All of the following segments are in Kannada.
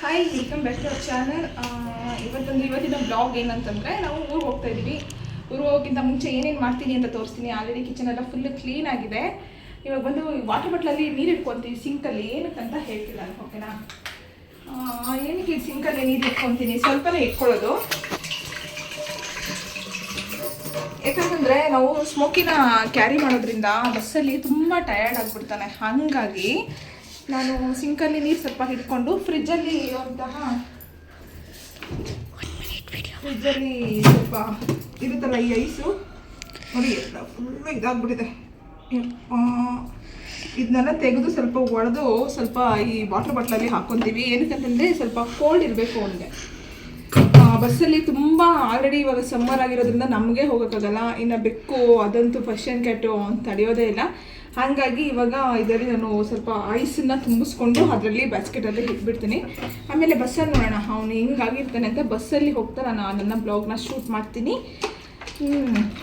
Hi, welcome back to our channel. ಇವತ್ತಿನ ಬ್ಲಾಗ್ ಏನಂತಂದರೆ, ನಾವು ಊರಿಗೆ ಹೋಗ್ತಾ ಇದ್ದೀವಿ. ಊರಿಗೆ ಹೋಗೋಕ್ಕಿಂತ ಮುಂಚೆ ಏನೇನು ಮಾಡ್ತೀನಿ ಅಂತ ತೋರಿಸ್ತೀನಿ. ಆಲ್ರೆಡಿ ಕಿಚನ್ ಎಲ್ಲ ಫುಲ್ ಕ್ಲೀನ್ ಆಗಿದೆ. ಇವಾಗ ಬಂದು ವಾಟರ್ ಬಾಟ್ಲಲ್ಲಿ ನೀರು ಇಟ್ಕೊತೀವಿ ಸಿಂಕಲ್ಲಿ. ಏನಕ್ಕಂತ ಹೇಳ್ತೀನಿ ನಾನು, ಓಕೆನಾ? ಏನಕ್ಕೆ ಸಿಂಕಲ್ಲಿ ನೀರು ಇಟ್ಕೊತೀನಿ, ಸ್ವಲ್ಪನೇ ಇಟ್ಕೊಳ್ಳೋದು. ಯಾಕಂತಂದರೆ ನಾವು ಸ್ಮೋಕಿನ ಕ್ಯಾರಿ ಮಾಡೋದ್ರಿಂದ ಬಸ್ಸಲ್ಲಿ ತುಂಬ ಟಯರ್ಡ್ ಆಗಿಬಿಡ್ತಾನೆ. ಹಾಗಾಗಿ ನಾನು ಸಿಂಕಲ್ಲಿ ನೀರು ಸ್ವಲ್ಪ ಹಿಡ್ಕೊಂಡು ಫ್ರಿಜ್ಜಲ್ಲಿ ಸ್ವಲ್ಪ ಇರುತ್ತಲ್ಲ ಈ ಐಸು ನೋಡಿ, ಫುಲ್ಲು ಇದಾಗ್ಬಿಟ್ಟಿದೆ. ಇದನ್ನೆಲ್ಲ ತೆಗೆದು ಸ್ವಲ್ಪ ಒಡೆದು ಸ್ವಲ್ಪ ಈ ವಾಟರ್ ಬಾಟ್ಲಲ್ಲಿ ಹಾಕ್ಕೊತೀವಿ. ಏನಕ್ಕಂತಂದರೆ ಸ್ವಲ್ಪ ಕೋಲ್ಡ್ ಇರಬೇಕು ಅವನಿಗೆ. ಬಸ್ಸಲ್ಲಿ ತುಂಬ ಆಲ್ರೆಡಿ ಇವಾಗ ಸಮ್ಮರ್ ಆಗಿರೋದ್ರಿಂದ ನಮಗೆ ಹೋಗೋಕ್ಕಾಗಲ್ಲ. ಇನ್ನು ಬೆಕ್ಕು ಅದಂತೂ ಪರ್ಷಿಯನ್ ಕ್ಯಾಟು ತಡೆಯೋದೇ ಇಲ್ಲ. ಹಾಗಾಗಿ ಇವಾಗ ಇದರಲ್ಲಿ ನಾನು ಸ್ವಲ್ಪ ಐಸನ್ನು ತುಂಬಿಸ್ಕೊಂಡು ಅದರಲ್ಲಿ ಬ್ಯಾಸ್ಕೆಟಲ್ಲಿ ಇಟ್ಬಿಡ್ತೀನಿ. ಆಮೇಲೆ ಬಸ್ಸಲ್ಲಿ ನೋಡೋಣ ಅವನು ಹೆಂಗಾಗಿರ್ತಾನೆ ಅಂತ. ಬಸ್ಸಲ್ಲಿ ಹೋಗ್ತಾ ನಾನು ನನ್ನ ಬ್ಲಾಗ್ನ ಶೂಟ್ ಮಾಡ್ತೀನಿ.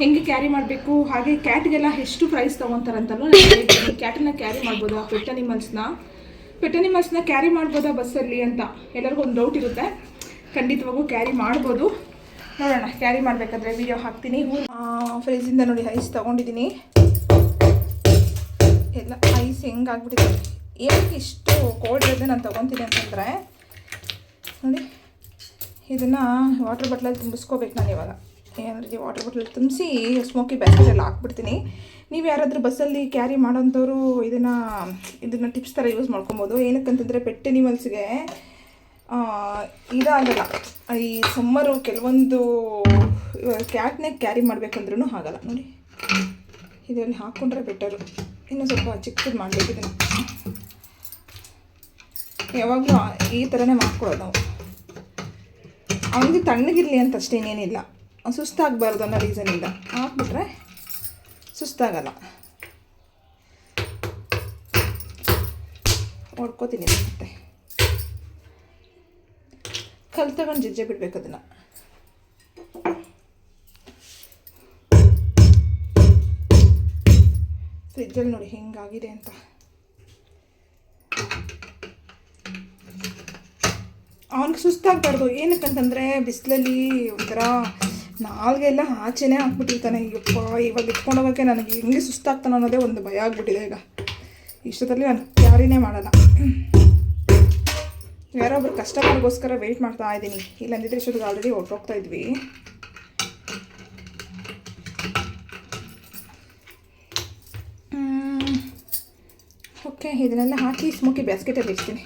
ಹೆಂಗೆ ಕ್ಯಾರಿ ಮಾಡಬೇಕು, ಹಾಗೆ ಕ್ಯಾಟ್ಗೆಲ್ಲ ಎಷ್ಟು ಪ್ರೈಸ್ ತೊಗೊತಾರಂತಲೂ ನಾನು ಹೇಳ್ತೀನಿ. ಕ್ಯಾಟನ್ನ ಕ್ಯಾರಿ ಮಾಡ್ಬೋದಾ, ಪೆಟ್ ಅನಿಮಲ್ಸ್ನ ಕ್ಯಾರಿ ಮಾಡ್ಬೋದಾ ಬಸ್ಸಲ್ಲಿ ಅಂತ ಎಲ್ಲರಿಗೂ ಒಂದು ಡೌಟ್ ಇರುತ್ತೆ. ಖಂಡಿತವಾಗೂ ಕ್ಯಾರಿ ಮಾಡ್ಬೋದು. ನೋಡೋಣ, ಕ್ಯಾರಿ ಮಾಡಬೇಕಾದ್ರೆ ವಿಡಿಯೋ ಹಾಕ್ತೀನಿ. ಫ್ರಿಜ್ಜಿಂದ ನೋಡಿ ಐಸ್ ತೊಗೊಂಡಿದ್ದೀನಿ. ಎಲ್ಲ ಐಸ್ ಹೆಂಗಾಗ್ಬಿಟ್ಟಿದೆ. ಏನಕ್ಕೆ ಇಷ್ಟು ಕೋಲ್ಡ್ ಇರೋದೇ ನಾನು ತೊಗೊತೀನಿ ಅಂತಂದರೆ ನೋಡಿ, ಇದನ್ನು ವಾಟರ್ ಬಾಟ್ಲಲ್ಲಿ ತುಂಬಿಸ್ಕೋಬೇಕು. ನಾನು ಇವಾಗ ಏನಾದ್ರೂ ವಾಟರ್ ಬಾಟ್ಲಲ್ಲಿ ತುಂಬಿಸಿ ಸ್ಮೋಕಿ ಬ್ಯಾಸ್ಕೆಟಲ್ಲಿ ಹಾಕ್ಬಿಡ್ತೀನಿ. ನೀವು ಯಾರಾದರೂ ಬಸ್ಸಲ್ಲಿ ಕ್ಯಾರಿ ಮಾಡೋಂಥವ್ರು ಇದನ್ನು ಟಿಪ್ಸ್ ಥರ ಯೂಸ್ ಮಾಡ್ಕೊಬೋದು. ಏನಕ್ಕಂತಂದರೆ ಪೆಟ್ ಅನಿಮಲ್ಸ್ಗೆ ಇದಾಗಲ್ಲ. ಈ ಸಮ್ಮರು ಕೆಲವೊಂದು ಕ್ಯಾಟ್ನೇ ಕ್ಯಾರಿ ಮಾಡಬೇಕಂದ್ರೂ ಆಗಲ್ಲ. ನೋಡಿ, ಇದರಲ್ಲಿ ಹಾಕ್ಕೊಂಡ್ರೆ ಬೆಟರು. ಇನ್ನೂ ಸ್ವಲ್ಪ ಚಿಕ್ಕದು ಮಾಡಬೇಕು. ಇದನ್ನು ಯಾವಾಗಲೂ ಈ ಥರನೇ ಮಾಡ್ಕೊಳ್ಳೋದು ನಾವು. ಅವನಿಗೆ ತಣ್ಣಗಿರಲಿ ಅಂತ ಅಷ್ಟೇನೇನಿಲ್ಲ, ಸುಸ್ತಾಗಬಾರ್ದು ಅನ್ನೋ ರೀಸನಿಂದ ಹಾಕ್ಬಿಟ್ರೆ ಸುಸ್ತಾಗಲ್ಲ. ಹೊಡ್ಕೋತೀನಿ ಮತ್ತೆ ಕಲ್ ತಗೊಂಡು ಜಜ್ಜೆ ಬಿಡ್ಬೇಕು ಅದನ್ನು. ಫ್ರಿಜ್ಜಲ್ಲಿ ನೋಡಿ ಹೆಂಗಾಗಿದೆ ಅಂತ. ಅವನಿಗೆ ಸುಸ್ತಾಗಬಾರ್ದು. ಏನಕ್ಕಂತಂದರೆ ಬಿಸಿಲಲ್ಲಿ ಒಂಥರ ನಾಲ್ಗೆಲ್ಲ ಆಚೆನೇ ಹಾಕ್ಬಿಟ್ಟಿರ್ತಾನೆ. ಇವಾಗ ಇಟ್ಕೊಂಡು ಹೋಗೋಕ್ಕೆ ನನಗೆ ಹೆಂಗೆ ಸುಸ್ತಾಗ್ತಾನೆ ಅನ್ನೋದೇ ಒಂದು ಭಯ ಆಗ್ಬಿಟ್ಟಿದೆ. ಈಗ ಇಷ್ಟದಲ್ಲಿ ನಾನು ಕ್ಯಾರಿನೇ ಮಾಡಲ್ಲ. ಯಾರೊಬ್ರು ಕಸ್ಟಮರ್ಗೋಸ್ಕರ ವೆಯ್ಟ್ ಮಾಡ್ತಾ ಇದ್ದೀನಿ. ಇಲ್ಲಂದಿದ್ರೆ ಇಷ್ಟೊತ್ತಿಗೆ ಆಲ್ರೆಡಿ ಹೊರಟೋಗ್ತಾ ಇದ್ವಿ. ಓಕೆ, ಇದನ್ನೆಲ್ಲ ಹಾಕಿ ಸ್ಮೋಕಿ ಬ್ಯಾಸ್ಕೆಟಲ್ಲಿ ಇಡ್ತೀನಿ.